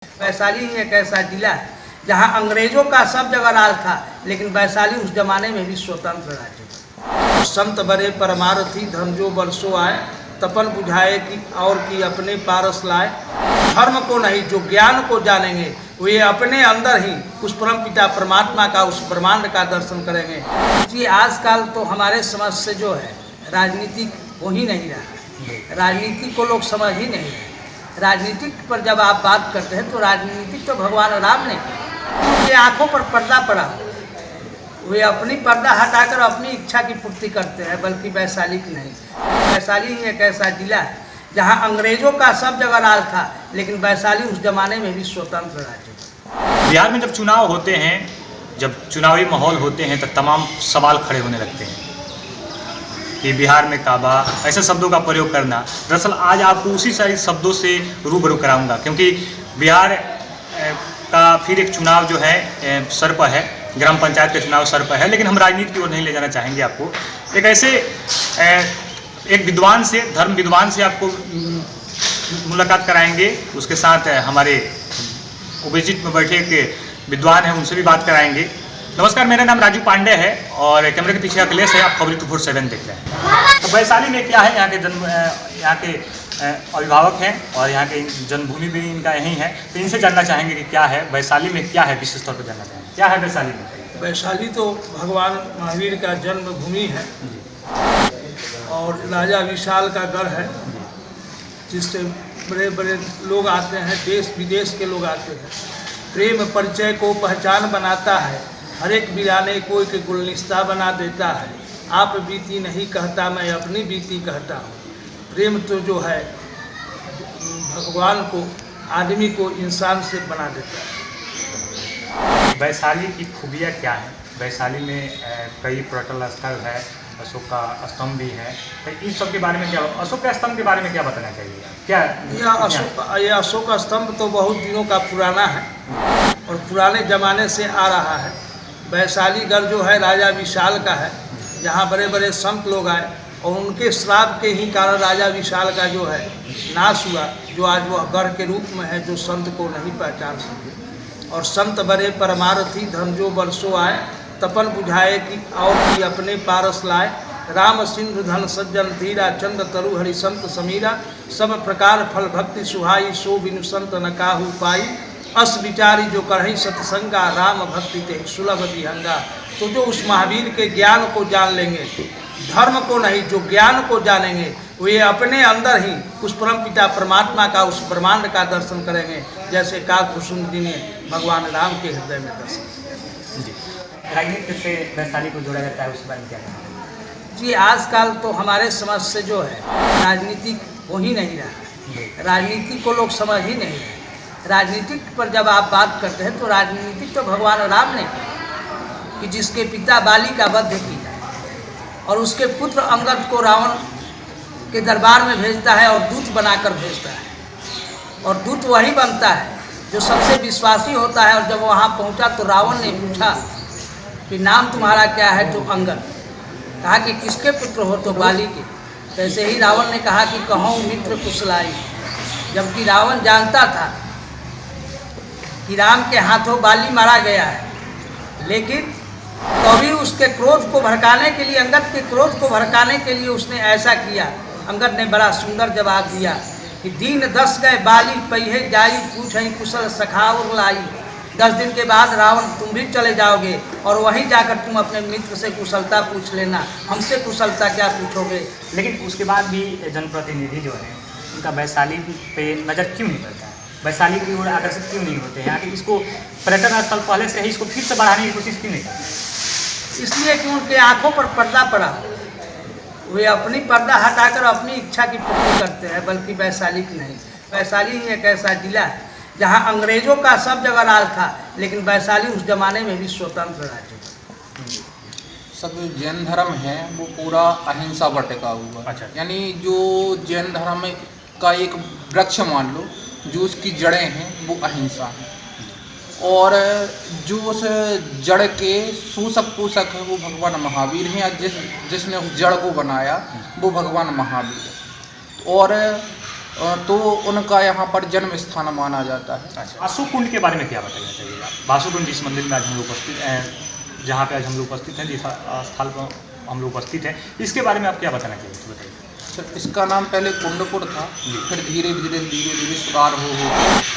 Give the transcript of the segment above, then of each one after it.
वैशाली ही एक ऐसा जिला है जहां अंग्रेजों का सब जगह राज था, लेकिन वैशाली उस जमाने में भी स्वतंत्र राज्य था। संत बड़े परमारथी धर्म जो बरसों आए, तपन बुझाए कि और कि अपने पारस लाए। धर्म को नहीं जो ज्ञान को जानेंगे, वे अपने अंदर ही उस परम पिता परमात्मा का, उस ब्रह्मांड का दर्शन करेंगे। जी आजकल तो हमारे समाज से जो है राजनीति हो ही नहीं रहा, राजनीति को लोग समझ ही नहीं रहे। राजनीतिक पर जब आप बात करते हैं तो राजनीतिक तो भगवान राम ने की, उनके आंखों पर पर्दा पड़ा, वे अपनी पर्दा हटाकर अपनी इच्छा की पूर्ति करते हैं, बल्कि वैशाली की नहीं। वैशाली ही एक ऐसा जिला है जहां अंग्रेजों का सब जगह राज था, लेकिन वैशाली उस जमाने में भी स्वतंत्र राज्य था। बिहार में जब चुनाव होते हैं, जब चुनावी माहौल होते हैं, तो तमाम सवाल खड़े होने लगते हैं कि बिहार में काबा, ऐसे शब्दों का प्रयोग करना। दरअसल आज आपको उसी सारे शब्दों से रूबरू कराऊंगा, क्योंकि बिहार का फिर एक चुनाव जो है सर पर है, ग्राम पंचायत का चुनाव सर पर है। लेकिन हम राजनीति की ओर नहीं ले जाना चाहेंगे आपको। एक ऐसे एक विद्वान से, धर्म विद्वान से आपको मुलाकात कराएंगे। उसके साथ हमारे ओपोजिट में बैठे एक विद्वान हैं, उनसे भी बात कराएंगे। नमस्कार, मेरा नाम राजू पांडे है और कैमरे के पीछे अखिलेश है। आप खबरी 24/7 देख रहे हैं। तो वैशाली में क्या है, यहाँ के जन्म, यहाँ के अभिभावक हैं और यहाँ के जन्मभूमि भी इनका यहीं है। तो इनसे जानना चाहेंगे कि क्या है वैशाली में, क्या है विशेष तौर पर जानना चाहेंगे, क्या है वैशाली में। वैशाली तो भगवान महावीर का जन्मभूमि है और राजा विशाल का गढ़ है, जिससे बड़े बड़े लोग आते हैं, देश विदेश के लोग आते हैं। प्रेम परिचय को पहचान बनाता है, हर एक वीराने को एक गुलनिस्ता बना देता है। आप बीती नहीं कहता, मैं अपनी बीती कहता हूँ। प्रेम तो जो है भगवान को, आदमी को इंसान से बना देता है। वैशाली की खूबियाँ क्या है? वैशाली में कई पर्यटन स्थल है, अशोक का स्तंभ भी है। तो इन सब के बारे में क्या, अशोक का स्तंभ के बारे में क्या बताना चाहिए? क्या यह अशोक स्तंभ तो बहुत दिनों का पुराना है और पुराने ज़माने से आ रहा है। वैशाली गढ़ जो है राजा विशाल का है, जहाँ बड़े बड़े संत लोग आए और उनके श्राप के ही कारण राजा विशाल का जो है नाश हुआ, जो आज वह गढ़ के रूप में है, जो संत को नहीं पहचान सके। और संत बड़े परमारथी धर्म जो बरसों आए, तपन बुझाए कि और कि अपने पारस लाए। राम सिंधु धन सज्जन धीरा, चंद तरु हरि संत समीरा। सब प्रकार फल भक्ति सुहाई, सो बिनु संत न काहू पाई। अस विचारी जो करही सत्संगा, राम भक्ति ते सुलभ विहंगा। तो जो उस महावीर के ज्ञान को जान लेंगे, धर्म को नहीं जो ज्ञान को जानेंगे, वे अपने अंदर ही उस परम पिता परमात्मा का, उस ब्रह्मांड का दर्शन करेंगे, जैसे काकभूषुंड जी ने भगवान राम के हृदय में दर्शन किया। जी, राजनीति से वैशाली को जोड़ा जाता है, उस बारे में क्या कहना है? जी आजकल तो हमारे समाज से जो है राजनीति हो ही नहीं रहा, राजनीति को लोग समझ ही नहीं रहे। राजनीतिक पर जब आप बात करते हैं तो राजनीतिक तो भगवान राम ने की, कि जिसके पिता बाली का वध किया और उसके पुत्र अंगद को रावण के दरबार में भेजता है और दूत बनाकर भेजता है। और दूत वही बनता है जो सबसे विश्वासी होता है। और जब वहाँ पहुँचा तो रावण ने पूछा कि नाम तुम्हारा क्या है? तो अंगद। कहा कि किसके पुत्र हो? तो बाली के। तैसे ही रावण ने कहा कि कहूँ मित्र कुशलाई। जबकि रावण जानता था कि राम के हाथों बाली मारा गया है, लेकिन तभी उसके क्रोध को भड़काने के लिए, अंगद के क्रोध को भड़काने के लिए उसने ऐसा किया। अंगद ने बड़ा सुंदर जवाब दिया कि दीन 10 गए बाली पहिए जाई, पूछई कुशल सखाउर लाई। 10 दिन के बाद रावण तुम भी चले जाओगे और वहीं जाकर तुम अपने मित्र से कुशलता पूछ लेना, हमसे कुशलता क्या पूछोगे। लेकिन उसके बाद भी जनप्रतिनिधि जो है उनका वैशाली पे नज़र क्यों नहीं पड़ता है? वैशाली की ओर आकर्षित क्यों नहीं होते हैं? यहाँ के इसको पर्यटन स्थल पहले से ही इसको फिर से बढ़ाने की कोशिश क्यों नहीं करते? इसलिए कि उनके आंखों पर पर्दा पड़ा, वे अपनी पर्दा हटाकर अपनी इच्छा की पूर्ति करते हैं, बल्कि वैशाली की नहीं। वैशाली ही एक ऐसा जिला है जहाँ अंग्रेजों का सब जगह राज था, लेकिन वैशाली उस जमाने में भी स्वतंत्र राज्य था। सब जैन धर्म है वो पूरा अहिंसा पर टिका हुआ। अच्छा। यानी जो जैन धर्म का एक वृक्ष मान लो, जो उसकी जड़ें हैं वो अहिंसा है, और जो उस जड़ के सूसक पोषक है वो भगवान महावीर हैं। जिसने उस जड़ को बनाया वो भगवान महावीर है। और तो उनका यहाँ पर जन्म स्थान माना जाता है। अच्छा, बासु कुंड के बारे में क्या बताना चाहिए आप? बासु कुंड जिस मंदिर में आज हम लोग उपस्थित जहाँ पे आज हम लोग उपस्थित हैं, जिस स्थल पर हम लोग उपस्थित हैं, इसके बारे में आप क्या बताना चाहिए, तो बताइए। इसका नाम पहले कुंडपुर था, फिर धीरे धीरे सुधार हो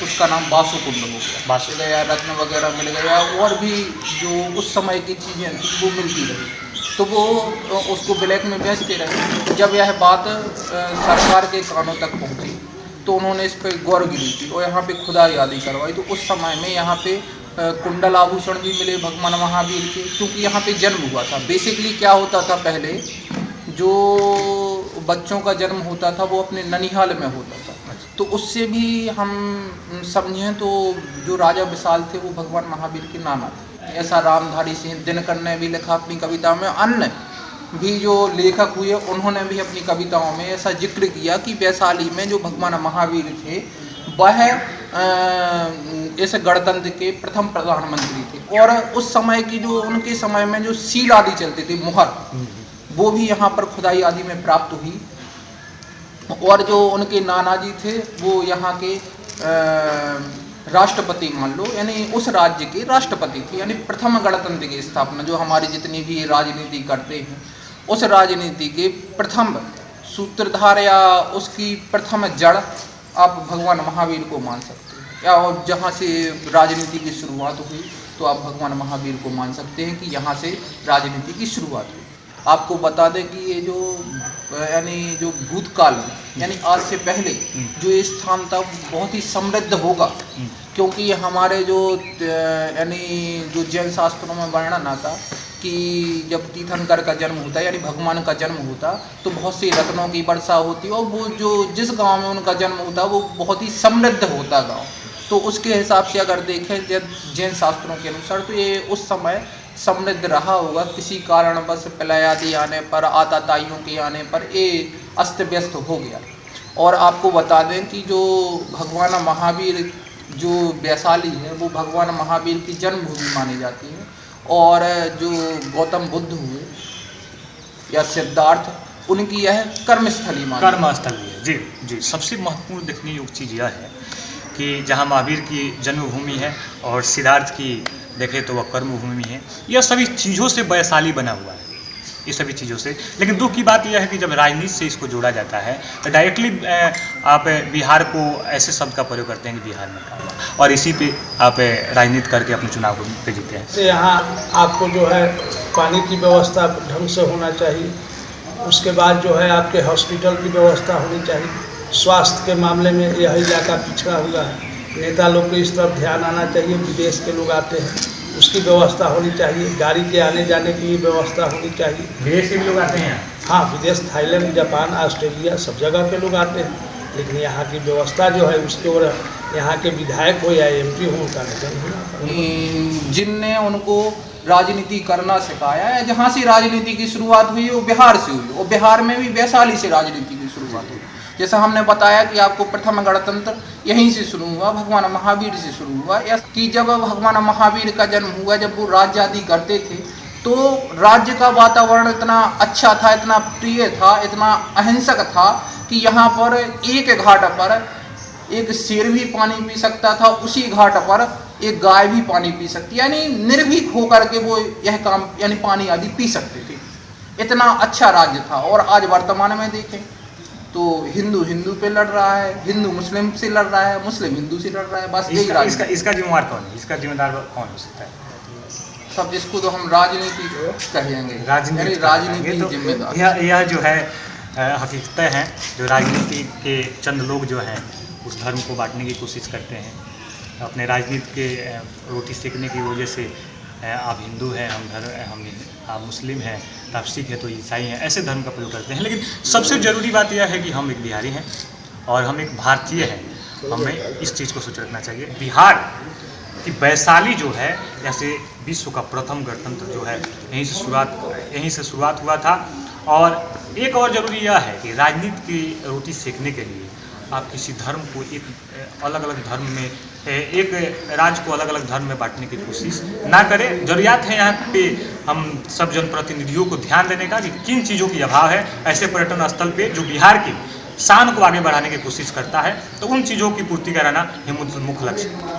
उसका नाम बासु कुंड हो गया। बासु गया, रत्न वगैरह मिल गया, और भी जो उस समय की चीज़ें थी वो मिलती रही, तो वो उसको ब्लैक में बेचते रहे। जब यह बात सरकार के कानों तक पहुंची तो उन्होंने इस पर गौर गिरी थी और यहाँ पे खुदाई आदि करवाई। तो उस समय में यहाँ पे कुंडल आभूषण भी मिले भगवान महावीर के, क्योंकि यहाँ पे जन्म हुआ था। बेसिकली क्या होता था, पहले जो बच्चों का जन्म होता था वो अपने ननिहाल में होता था। तो उससे भी हम समझें तो जो राजा विशाल थे वो भगवान महावीर के नाना थे। ऐसा रामधारी सिंह दिनकर ने भी लिखा अपनी कविता में, अन्य भी जो लेखक हुए उन्होंने भी अपनी कविताओं में ऐसा जिक्र किया कि वैशाली में जो भगवान महावीर थे वह इस गणतंत्र के प्रथम प्रधानमंत्री थे। और उस समय की जो उनके समय में जो सील आदि चलते थे, मुहर, वो भी यहाँ पर खुदाई आदि में प्राप्त हुई। और जो उनके नाना जी थे वो यहाँ के राष्ट्रपति मान लो, यानी उस राज्य के राष्ट्रपति थे, यानी प्रथम गणतंत्र की स्थापना, जो हमारी जितनी भी राजनीति करते हैं उस राजनीति के प्रथम सूत्रधार या उसकी प्रथम जड़ आप भगवान महावीर को मान सकते हैं। या और जहाँ से राजनीति की शुरुआत हुई तो आप भगवान महावीर को मान सकते हैं कि यहाँ से राजनीति की शुरुआत हुई। आपको बता दें कि ये जो यानी जो भूतकाल में, यानी आज से पहले जो ये स्थान था बहुत ही समृद्ध होगा, क्योंकि हमारे जो यानी जो जैन शास्त्रों में वर्णन आता कि जब तीर्थंकर का जन्म होता है यानी भगवान का जन्म होता तो बहुत सी रत्नों की वर्षा होती है, और वो जो जिस गांव में उनका जन्म होता वो बहुत ही समृद्ध होता गांव। तो उसके हिसाब से अगर देखें जैन शास्त्रों के अनुसार तो ये उस समय समृद्ध रहा होगा। किसी कारणवश प्रलय आदि आने पर, आताताइयों के आने पर ये अस्त व्यस्त हो गया। और आपको बता दें कि जो भगवान महावीर जो वैशाली है वो भगवान महावीर की जन्मभूमि मानी जाती है। और जो गौतम बुद्ध हुए या सिद्धार्थ, उनकी यह कर्मस्थली मानी, कर्मस्थली है। जी जी, सबसे महत्वपूर्ण देखने योग्य चीज़ यह है कि जहाँ महावीर की जन्मभूमि है और सिद्धार्थ की देखें तो वह कर्मभूमि है। यह सभी चीज़ों से वैशाली बना हुआ है, ये सभी चीज़ों से। लेकिन दुख की बात यह है कि जब राजनीति से इसको जोड़ा जाता है तो डायरेक्टली आप बिहार को ऐसे शब्द का प्रयोग करते हैं कि बिहार में का, और इसी पे आप राजनीति करके अपने चुनाव पे जीते हैं। यहाँ आपको जो है पानी की व्यवस्था ढंग से होना चाहिए, उसके बाद जो है आपके हॉस्पिटल की व्यवस्था होनी चाहिए। स्वास्थ्य के मामले में यह इलाका पिछड़ा हुआ है, नेता लोग को इस तरफ ध्यान आना चाहिए। विदेश के लोग आते हैं, उसकी व्यवस्था होनी चाहिए। गाड़ी के आने जाने की व्यवस्था होनी चाहिए। विदेश के भी लोग आते हैं? हाँ, विदेश, थाईलैंड, जापान, ऑस्ट्रेलिया, सब जगह के लोग आते हैं। लेकिन यहाँ की व्यवस्था जो है उसके और यहाँ के विधायक हो या एमपी हो, उनका निधन हुआ। जिनने उनको राजनीति करना सिखाया है, जहाँ से राजनीति की शुरुआत हुई वो बिहार से हुई, और बिहार में भी वैशाली से राजनीति की शुरुआत हुई। जैसा हमने बताया कि आपको प्रथम गणतंत्र यहीं से शुरू हुआ, भगवान महावीर से शुरू हुआ। कि जब भगवान महावीर का जन्म हुआ, जब वो राज्य आदि करते थे तो राज्य का वातावरण इतना अच्छा था, इतना प्रिय था, इतना अहिंसक था कि यहाँ पर एक घाट पर एक शेर भी पानी पी सकता था, उसी घाट पर एक गाय भी पानी पी सकती, यानी निर्भीक होकर के वो यह काम यानी पानी आदि पी सकते थे। इतना अच्छा राज्य था। और आज वर्तमान में देखें तो हिंदू हिंदू पे लड़ रहा है, हिंदू मुस्लिम से लड़ रहा है, मुस्लिम हिंदू से लड़ रहा है। बस यही राज्य। इसका जिम्मेदार कौन है? इसका जिम्मेदार कौन हो सकता है? सब इसको तो हम राजनीति कहेंगे, राजनीति तो जिम्मेदार। यह जो है हकीकतें हैं जो राजनीति के चंद लोग जो हैं उस धर्म को बांटने की कोशिश करते हैं अपने राजनीति के रोटी सेकने की वजह से। आप हिंदू हैं, आप मुस्लिम हैं, आप सिख हैं तो ईसाई हैं, ऐसे धर्म का प्रयोग करते हैं। लेकिन सबसे ज़रूरी बात यह है कि हम एक बिहारी हैं और हम एक भारतीय हैं। हमें इस चीज़ को सोच रखना चाहिए। बिहार की वैशाली जो है, जैसे विश्व का प्रथम गणतंत्र जो है यहीं से शुरुआत हुआ था। और एक और ज़रूरी यह है कि राजनीति की रोटी सेकने के लिए आप किसी धर्म को एक अलग अलग धर्म में, एक राज्य को अलग अलग धर्म में बांटने की कोशिश ना करें। ज़रूरियात है यहाँ पे हम सब जनप्रतिनिधियों को ध्यान देने का कि किन चीज़ों की अभाव है ऐसे पर्यटन स्थल पे जो बिहार के शान को आगे बढ़ाने की कोशिश करता है। तो उन चीज़ों की पूर्ति कराना ही मुख्य लक्ष्य है।